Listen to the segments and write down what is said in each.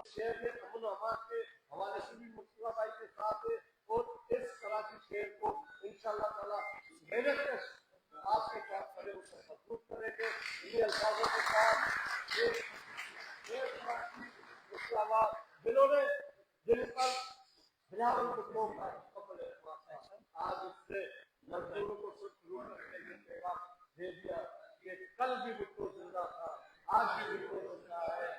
شہر میں امن و امان کے حوالے سے بھی مصطفیٰ بھائی کے ساتھ ہے اور اس کراچی شہر کو انشاءاللہ تعالیٰ محنت کے آپ کے ساتھ کھڑے ہو کر مضبوط کریں گے. انہیں الفاظوں کے ساتھ مصطفیٰ آباد جنہوں نے جن پر بلاول بھٹو کا قتل ہوا تھا آج اس سے مزدوروں کو شروع کرنے کے پیغام دے دیا کہ کل بھی بھٹو زندہ تھا آج بھی بھٹو زندہ ہے.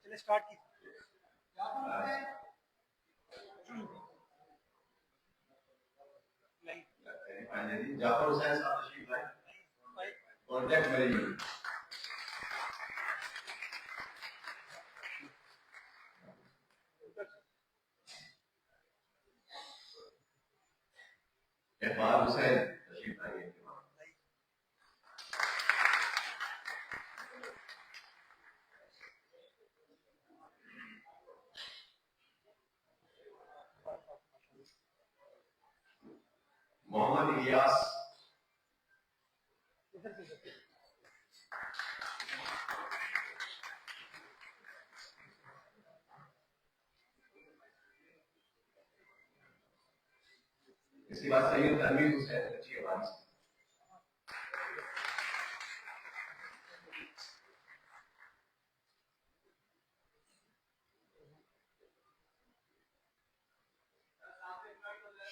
چلے اسٹارٹ کی جعفر حسین صاحب تشریف لائیں. کانٹیکٹ مینیجمنٹ اقبال حسین تشریف لائیں. محمد الیاس اس کے بعد سید تنویر حسین کچی آباد سے.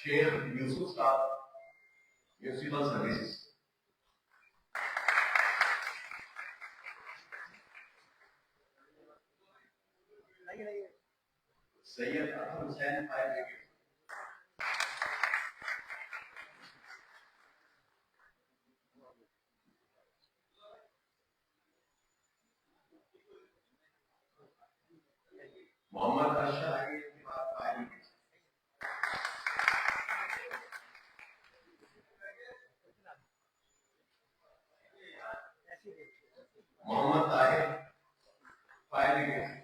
شیخ یوسف صاحب میونسپل سروسز. سید اطہر حسین فائر بریگیڈ. محمد ارشد علی فائر بریگیڈ. محمد Tahir fire brigade.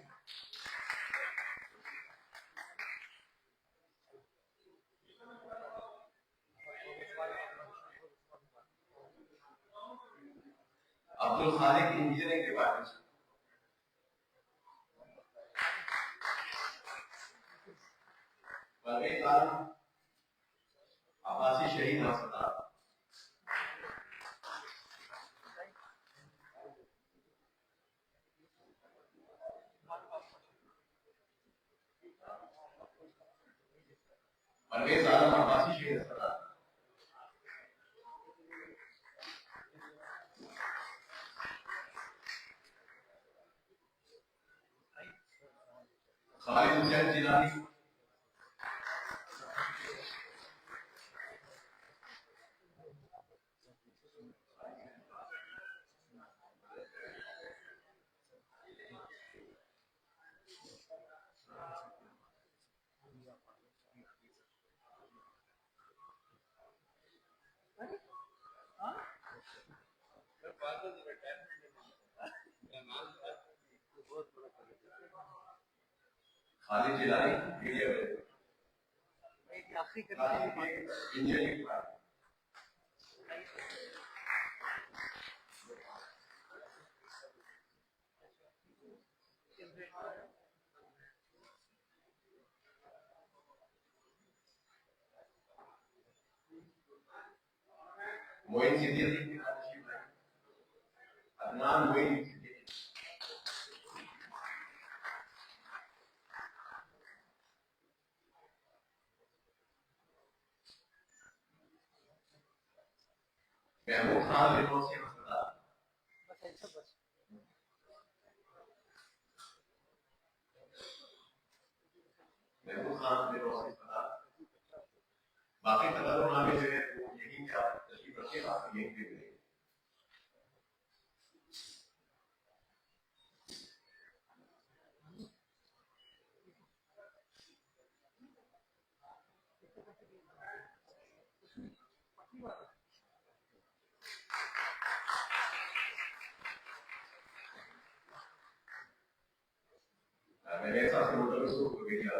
Abdul Khaliq engineering department. Pervez عالم عباسی شہید ہسپتال. پرویز عالم عباسی شہید ہسپتال. خالد حسین جیلانی. خالد جیلانی انجینئرنگ ڈپارٹمنٹ. معین صدیقی عدنان معین صدیقی. محمود خان لٹوسی ہسپتال. محمود خان لٹوسی ہسپتال. باقی تقرر نامے جو ہے وہ یہیں پہ آپ تشریف رکھیں آپ یہیں پہ ملیں. میرے ساتھ ہوٹل اس کو بھیجا.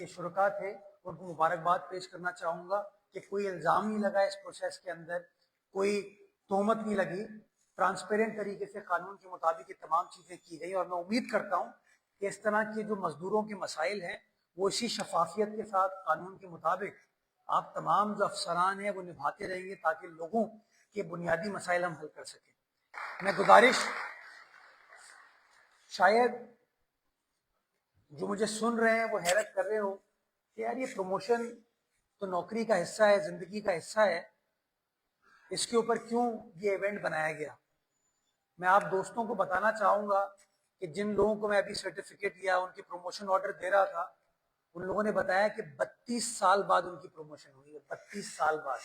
کے شرکا تھے ان کو مبارکباد پیش کرنا چاہوں گا کہ کوئی الزام نہیں لگا اس پروسیس کے اندر، کوئی تہمت نہیں لگی، ٹرانسپیرنٹ طریقے سے قانون کے مطابق یہ تمام چیزیں کی گئی، اور میں امید کرتا ہوں کہ اس طرح کے جو مزدوروں کے مسائل ہیں وہ اسی شفافیت کے ساتھ قانون کے مطابق آپ تمام جو افسران ہیں وہ نبھاتے رہیں گے تاکہ لوگوں کے بنیادی مسائل ہم حل کر سکیں۔ میں گزارش، شاید جو مجھے سن رہے ہیں وہ حیرت کر رہے ہو کہ یار یہ پروموشن تو نوکری کا حصہ ہے، زندگی کا حصہ ہے، اس کے اوپر کیوں یہ ایونٹ بنایا گیا؟ میں آپ دوستوں کو بتانا چاہوں گا کہ جن لوگوں کو میں ابھی سرٹیفکیٹ لیا، ان کی پروموشن آرڈر دے رہا تھا، ان لوگوں نے بتایا کہ 32 سال بعد ان کی پروموشن ہوئی ہے، 32 سال بعد۔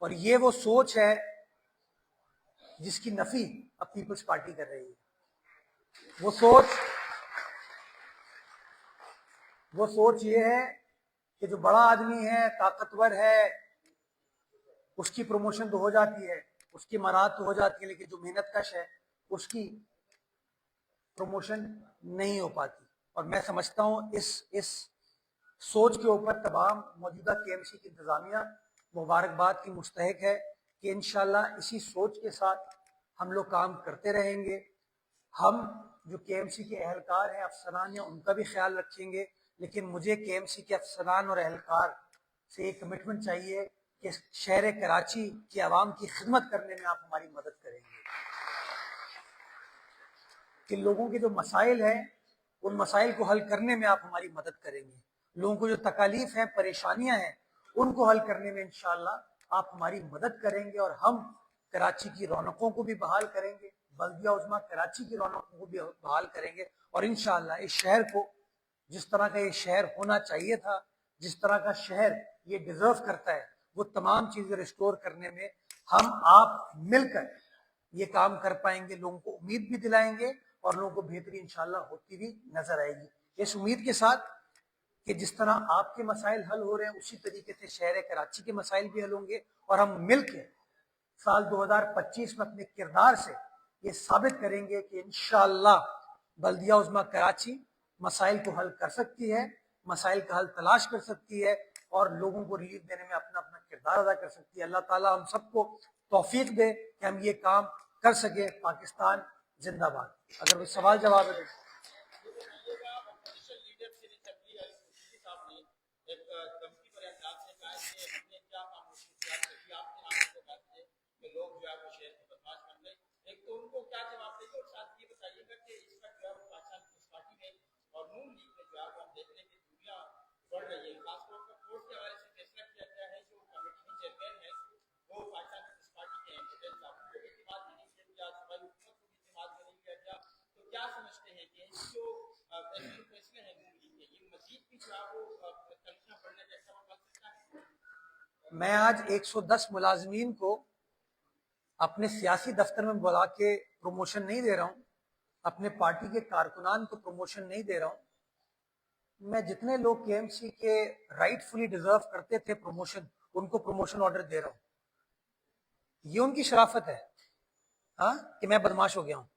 اور یہ وہ سوچ ہے جس کی نفی اب پیپلز پارٹی کر رہی ہے۔ وہ سوچ یہ ہے کہ جو بڑا آدمی ہے، طاقتور ہے، اس کی پروموشن تو ہو جاتی ہے، اس کی مراد تو ہو جاتی ہے، لیکن جو محنت کش ہے اس کی پروموشن نہیں ہو پاتی۔ اور میں سمجھتا ہوں اس سوچ کے اوپر تمام موجودہ کے ایم سی کی انتظامیہ مبارکباد کی مستحق ہے کہ انشاءاللہ اسی سوچ کے ساتھ ہم لوگ کام کرتے رہیں گے۔ ہم جو کے ایم سی کے اہلکار ہیں، افسران ہیں، ان کا بھی خیال رکھیں گے، لیکن مجھے کے ایم سی کے افسران اور اہلکار سے ایک کمٹمنٹ چاہیے کہ شہر کراچی کی عوام کی خدمت کرنے میں آپ ہماری مدد کریں گے، کہ لوگوں کے جو مسائل ہیں ان مسائل کو حل کرنے میں آپ ہماری مدد کریں گے، لوگوں کو جو تکالیف ہیں، پریشانیاں ہیں، ان کو حل کرنے میں انشاءاللہ آپ ہماری مدد کریں گے، اور ہم کراچی کی رونقوں کو بھی بحال کریں گے، بلدیہ عظمیٰ کراچی کی رونقوں کو بھی بحال کریں گے، اور انشاءاللہ اس شہر کو جس طرح کا یہ شہر ہونا چاہیے تھا، جس طرح کا شہر یہ ڈیزرو کرتا ہے، وہ تمام چیزیں ریسٹور کرنے میں ہم آپ مل کر یہ کام کر پائیں گے، لوگوں کو امید بھی دلائیں گے اور لوگوں کو بہتری انشاءاللہ ہوتی بھی نظر آئے گی، اس امید کے ساتھ کہ جس طرح آپ کے مسائل حل ہو رہے ہیں اسی طریقے سے شہر کراچی کے مسائل بھی حل ہوں گے، اور ہم مل کے سال 2025 میں اپنے کردار سے یہ ثابت کریں گے کہ انشاءاللہ بلدیہ عظمیٰ کراچی مسائل کو حل کر سکتی ہے، مسائل کا حل تلاش کر سکتی ہے، اور لوگوں کو ریلیف دینے میں اپنا کردار ادا کر سکتی ہے۔ اللہ تعالیٰ ہم سب کو توفیق دے کہ ہم یہ کام کر سکے۔ پاکستان زندہ باد۔ اگر کوئی سوال جواب ہے میں آج 110 ملازمین کو اپنے سیاسی دفتر میں بلا کے پروموشن نہیں دے رہا ہوں، اپنے پارٹی کے کارکنان کو پروموشن نہیں دے رہا ہوں، میں جتنے لوگ کے ایم سی کے رائٹ فلی ڈیزرو کرتے تھے پروموشن، ان کو پروموشن آرڈر دے رہا ہوں۔ یہ ان کی شرافت ہے، ہاں، کہ میں بدماش ہو گیا ہوں،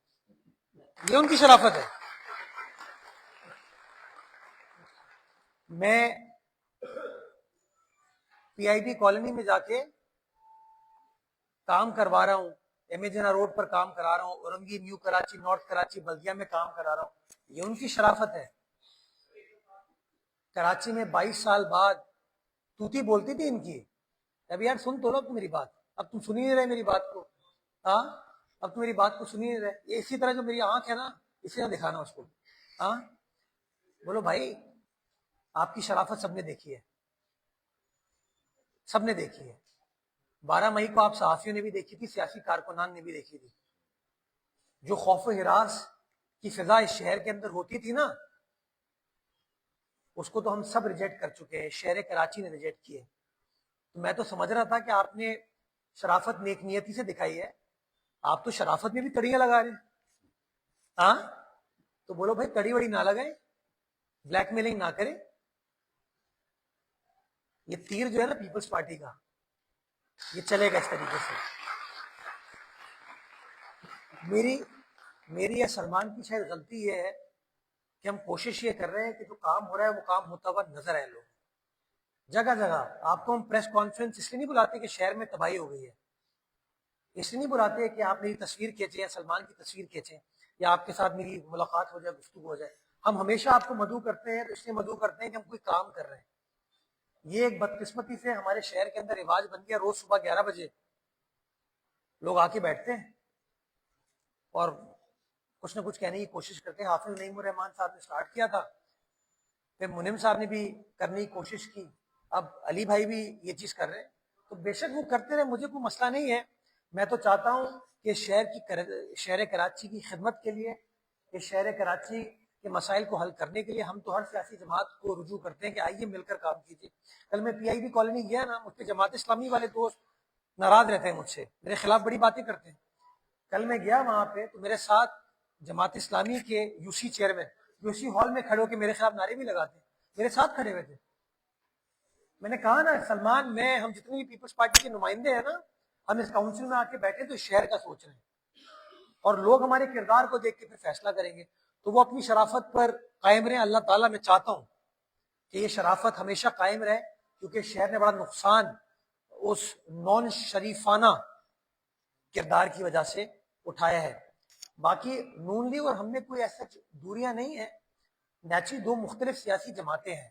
یہ ان کی شرافت ہے۔ میں پی آئی بی کالونی میں جا کے کام کروا رہا ہوں، ایم اے جنا روڈ پر کام کرا رہا ہوں، اورنگی، نیو کراچی، نارتھ کراچی، بلدیہ میں کام کرا رہا ہوں، یہ ان کی شرافت ہے۔ کراچی میں 22 سال بعد توتی بولتی تھی ان کی، اب یار سن تو رہا میری بات، اب تم سنی نہیں رہے میری بات کو، ہاں، اب تم میری بات کو سنی نہیں رہے، یہ اسی طرح جو میری آنکھ ہے نا، اسی طرح دکھانا اس کو، ہاں، بولو بھائی آپ کی شرافت سب نے دیکھی ہے، سب نے دیکھی ہے۔ 12 مئی کو آپ صحافیوں نے بھی دیکھی تھی، سیاسی کارکنان نے بھی دیکھی تھی، جو خوف و ہراس کی فضا اس شہر کے اندر ہوتی تھی نا، اس کو تو ہم سب ریجیکٹ کر چکے ہیں، شہر کراچی نے ریجیکٹ کیے۔ تو میں تو سمجھ رہا تھا کہ آپ نے شرافت نیک نیتی سے دکھائی ہے، آپ تو شرافت میں بھی تڑیاں لگا رہے ہیں، ہاں، تو بولو بھائی تڑی وڑی نہ لگائیں، بلیک میلنگ نہ کریں۔ یہ تیر جو ہے نا پیپلز پارٹی کا، یہ چلے گا اس طریقے سے۔ میری یا سلمان کی شاید غلطی یہ ہے کہ ہم کوشش یہ کر رہے ہیں کہ جو کام ہو رہا ہے وہ کام ہوتا ہوا نظر آئے. لوگ جگہ جگہ آپ کو ہم پریس کانفرنس اس لیے نہیں بلاتے کہ شہر میں تباہی ہو گئی ہے, اس لیے نہیں بلاتے کہ آپ میری تصویر کھینچیں یا سلمان کی تصویر کھینچیں یا آپ کے ساتھ میری ملاقات ہو جائے, گفتگو ہو جائے. ہم ہمیشہ آپ کو مدعو کرتے ہیں تو اس لیے مدعو کرتے ہیں کہ ہم کوئی کام کر رہے ہیں. یہ ایک بدقسمتی سے ہمارے شہر کے اندر رواج بن گیا, روز صبح 11 بجے لوگ آ کے بیٹھتے ہیں اور کچھ نہ کچھ کہنے کی کوشش کرتے ہیں. حافظ نعیم الرحمان صاحب نے سٹارٹ کیا تھا, پھر منم صاحب نے بھی کرنے کی کوشش کی, اب علی بھائی بھی یہ چیز کر رہے ہیں. تو بے شک وہ کرتے رہے, مجھے کوئی مسئلہ نہیں ہے. میں تو چاہتا ہوں کہ شہر کراچی کی خدمت کے لیے, اس شہر کراچی کے مسائل کو حل کرنے کے لیے ہم تو ہر سیاسی جماعت کو رجوع کرتے ہیں کہ آئیے مل کر کام کیجیے. کل میں پی آئی بی کالونی گیا نا, مجھ پہ جماعت اسلامی والے دوست ناراض رہتے ہیں مجھ سے, میرے خلاف بڑی باتیں کرتے ہیں. کل میں گیا وہاں پہ تو میرے ساتھ جماعت اسلامی کے U C chairman U C hall میں کھڑے ہو کے میرے خلاف نعرے بھی لگاتے ہیں, میرے ساتھ کھڑے ہوئے تھے. میں نے کہا نا سلمان, میں ہم جتنے بھی پیپلز پارٹی کے نمائندے ہیں نا, ہم اس کاؤنسل میں آ کے بیٹھے تو شہر کا سوچ رہے ہیں اور لوگ ہمارے کردار کو دیکھ کے پھر فیصلہ کریں گے. تو وہ اپنی شرافت پر قائم رہیں. اللہ تعالیٰ میں چاہتا ہوں کہ یہ شرافت ہمیشہ قائم رہے, کیونکہ شہر نے بڑا نقصان اس نان شریفانہ کردار کی وجہ سے اٹھایا ہے. باقی نون لیگ اور ہم نے کوئی ایسا دوریاں نہیں ہیں. نیچرلی دو مختلف سیاسی جماعتیں ہیں,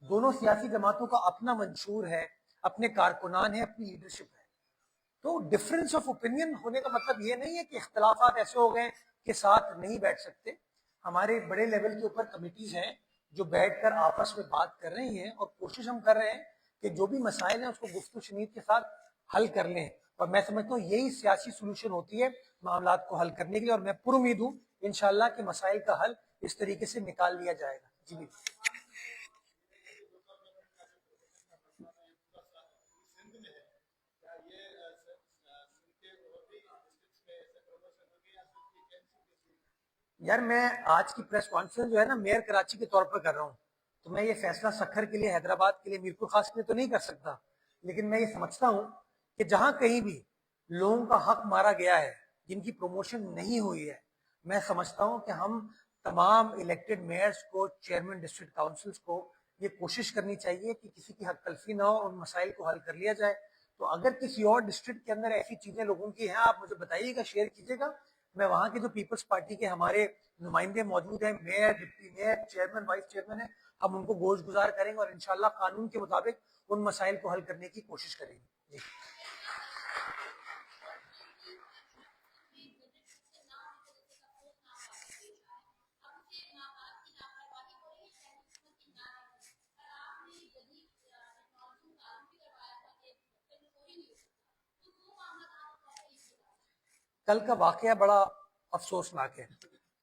دونوں سیاسی جماعتوں کا اپنا منشور ہے, اپنے کارکنان ہیں, اپنی لیڈرشپ ہے. تو ڈفرینس آف اوپینین ہونے کا مطلب یہ نہیں ہے کہ اختلافات ایسے ہو گئے کہ ساتھ نہیں بیٹھ سکتے. ہمارے بڑے لیول کے اوپر کمیٹیز ہیں جو بیٹھ کر آپس میں بات کر رہی ہیں اور کوشش ہم کر رہے ہیں کہ جو بھی مسائل ہیں اس کو گفت و شنید کے ساتھ حل کر لیں. اور میں سمجھتا ہوں یہی سیاسی سولوشن ہوتی ہے معاملات کو حل کرنے کے لیے, اور میں پر امید ہوں انشاءاللہ کہ مسائل کا حل اس طریقے سے نکال لیا جائے گا. جی بھی یار, میں آج کی پریس کانفرنس جو ہے نا میئر کراچی کے طور پر کر رہا ہوں, تو میں یہ فیصلہ سکھر کے لیے, حیدرآباد کے لیے, میرپور خاص کے لیے تو نہیں کر سکتا. لیکن میں یہ سمجھتا ہوں کہ جہاں کہیں بھی لوگوں کا حق مارا گیا ہے, جن کی پروموشن نہیں ہوئی ہے, میں سمجھتا ہوں کہ ہم تمام الیکٹڈ میئرز کو, چیئرمین ڈسٹرکٹ کاؤنسلز کو یہ کوشش کرنی چاہیے کہ کسی کی حق تلفی نہ ہو, ان مسائل کو حل کر لیا جائے. تو اگر کسی اور ڈسٹرکٹ کے اندر ایسی چیزیں لوگوں کی ہیں, آپ مجھے بتائیے گا, شیئر کیجیے گا. میں وہاں کے جو پیپلز پارٹی کے ہمارے نمائندے موجود ہیں, mayor, deputy mayor, chairman, vice chairman ہیں, ہم ان کو گوش گزار کریں گے اور انشاءاللہ قانون کے مطابق ان مسائل کو حل کرنے کی کوشش کریں گے. جی کل کا واقعہ بڑا افسوسناک ہے,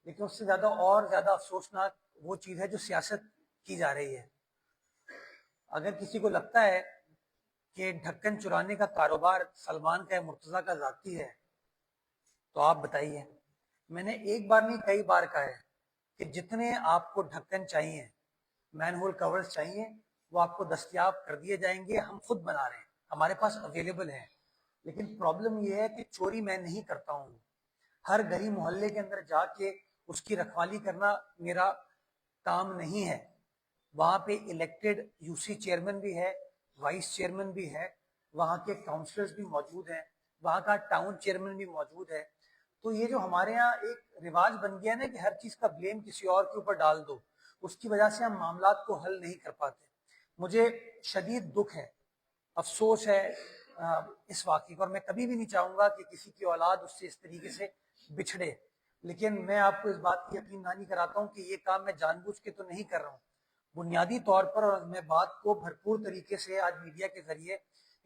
لیکن اس سے زیادہ افسوسناک وہ چیز ہے جو سیاست کی جا رہی ہے. اگر کسی کو لگتا ہے کہ ڈھکن چرانے کا کاروبار سلمان کا مرتضیٰ کا ذاتی ہے تو آپ بتائیے. میں نے ایک بار نہیں کئی بار کہا ہے کہ جتنے آپ کو ڈھکن چاہیے, مین ہول کورز چاہیے, وہ آپ کو دستیاب کر دیے جائیں گے. ہم خود بنا رہے ہیں, ہمارے پاس اویلیبل ہیں. لیکن پرابلم یہ ہے کہ چوری میں نہیں کرتا ہوں. ہر گلی محلے کے اندر جا کے اس کی رکھوالی کرنا میرا کام نہیں ہے. وہاں پہ الیکٹڈ یو سی چیئرمین بھی ہے, وائس چیئرمین بھی ہے, وہاں کے کاؤنسلرز بھی موجود ہیں, وہاں کا ٹاؤن چیئرمین بھی موجود ہے. تو یہ جو ہمارے ہاں ایک رواج بن گیا نا کہ ہر چیز کا بلیم کسی اور کے اوپر ڈال دو, اس کی وجہ سے ہم معاملات کو حل نہیں کر پاتے. مجھے شدید دکھ ہے, افسوس ہے اس واقعے کو, اور میں کبھی بھی نہیں چاہوں گا کہ کسی کی اولاد اس سے اس طریقے سے بچھڑے. لیکن میں آپ کو اس بات کی یقین دہانی کراتا ہوں کہ یہ کام میں جان بوجھ کے تو نہیں کر رہا ہوں. بنیادی طور پر, اور میں بات کو بھرپور طریقے سے آج میڈیا کے ذریعے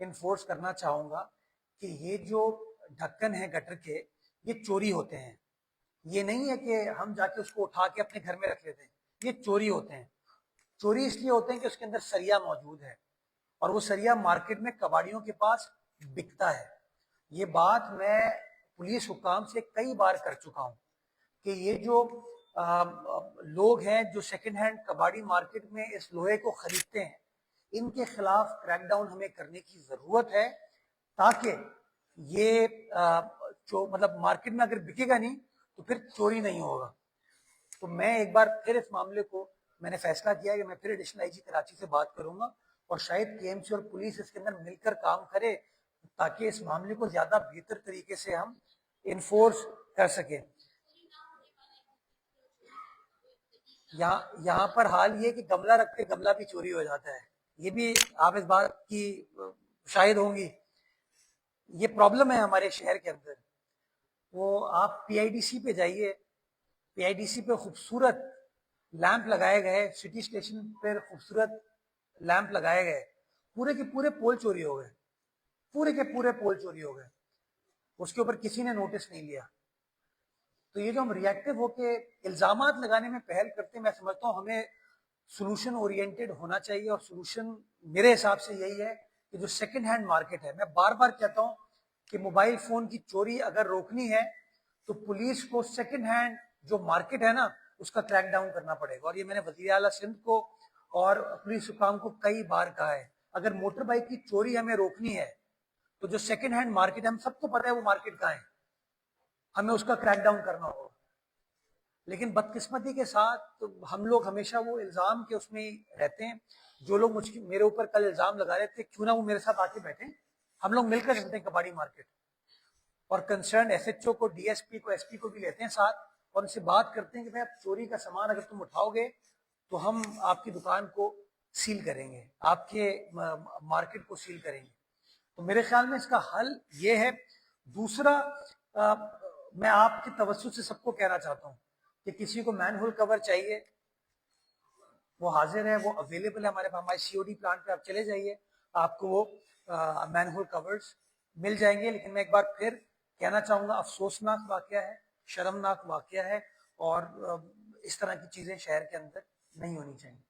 انفورس کرنا چاہوں گا کہ یہ جو ڈھکن ہیں گٹر کے, یہ چوری ہوتے ہیں. یہ نہیں ہے کہ ہم جا کے اس کو اٹھا کے اپنے گھر میں رکھ لیتے ہیں, یہ چوری ہوتے ہیں. چوری اس لیے ہوتے ہیں کہ اس کے اندر سریا موجود ہے, اور وہ سریا مارکیٹ میں کباڑیوں کے پاس بکتا ہے. یہ بات میں پولیس حکام سے کئی بار کر چکا ہوں کہ یہ جو لوگ ہیں جو سیکنڈ ہینڈ کباڑی مارکیٹ میں اس لوہے کو خریدتے ہیں, ان کے خلاف کریک ڈاؤن ہمیں کرنے کی ضرورت ہے, تاکہ یہ جو مطلب مارکیٹ میں اگر بکے گا نہیں تو پھر چوری نہیں ہوگا. تو میں ایک بار پھر اس معاملے کو میں نے فیصلہ کیا کہ میں پھر ایڈیشنل آئی جی کراچی سے بات کروں گا اور شاید کے ایم سی اور پولیس اس کے اندر مل کر کام کرے تاکہ اس معاملے کو زیادہ بہتر طریقے سے ہم انفورس کر سکیں. یہاں پر حال یہ کہ گملہ رکھ کے گملہ بھی چوری ہو جاتا ہے, یہ بھی آپ اس بات کی شاہد ہوں گی. یہ پرابلم ہے ہمارے شہر کے اندر. وہ آپ پی آئی ڈی سی پہ جائیے, پی آئی ڈی سی پہ خوبصورت لیمپ لگائے گئے, سٹی اسٹیشن پر خوبصورت لیمپ لگائے گئے, پورے کے پورے پول چوری ہو گئے, پورے کے پورے پول چوری ہو گئے, اس کے اوپر کسی نے نوٹس نہیں لیا. تو یہ جو ہم ری ایکٹیو ہو کے الزامات لگانے میں پہل کرتے ہیں, میں سمجھتا ہوں ہمیں سولوشن اورینٹیڈ ہونا چاہیے, اور سولوشن میرے حساب سے یہی ہے کہ جو سیکنڈ ہینڈ مارکیٹ ہے, میں بار بار کہتا ہوں کہ موبائل فون کی چوری اگر روکنی ہے تو پولیس کو سیکنڈ ہینڈ جو مارکیٹ ہے نا اس کا کریک ڈاؤن کرنا پڑے گا. اور یہ میں نے وزیر اعلیٰ سندھ کو اور پولیس حکام کو کئی بار کہا ہے, اگر موٹر بائک کی چوری ہمیں روکنی ہے تو جو سیکنڈ ہینڈ مارکیٹ ہے, ہم سب کو پتہ ہے وہ مارکیٹ کہاں ہے, ہمیں اس کا کریک ڈاؤن کرنا ہوگا. لیکن بدقسمتی کے ساتھ ہم لوگ ہمیشہ وہ الزام کے اس میں رہتے ہیں. جو لوگ میرے اوپر کل الزام لگا رہے تھے, کیوں نہ وہ میرے ساتھ آ کے بیٹھیں, ہم لوگ مل کر چلتے ہیں کباڑی مارکیٹ, اور کنسرن ایس ایچ او کو, ڈی ایس پی کو, ایس پی کو بھی لیتے ہیں ساتھ, اور ان سے بات کرتے ہیں کہ بھائی اب چوری کا سامان اگر تم اٹھاؤ گے تو ہم آپ کی دکان کو سیل کریں گے, آپ کے مارکیٹ کو سیل کریں گے. تو میرے خیال میں اس کا حل یہ ہے. دوسرا, میں آپ کی توسط سے سب کو کہنا چاہتا ہوں کہ کسی کو مین ہول کور چاہیے, وہ حاضر ہے, وہ اویلیبل ہے ہمارے پاس, ہمارے سی او ڈی پلانٹ پہ آپ چلے جائیے, آپ کو وہ مین ہول کورز مل جائیں گے. لیکن میں ایک بار پھر کہنا چاہوں گا, افسوسناک واقعہ ہے, شرمناک واقعہ ہے, اور اس طرح کی چیزیں شہر کے اندر نہیں ہونی چاہیے.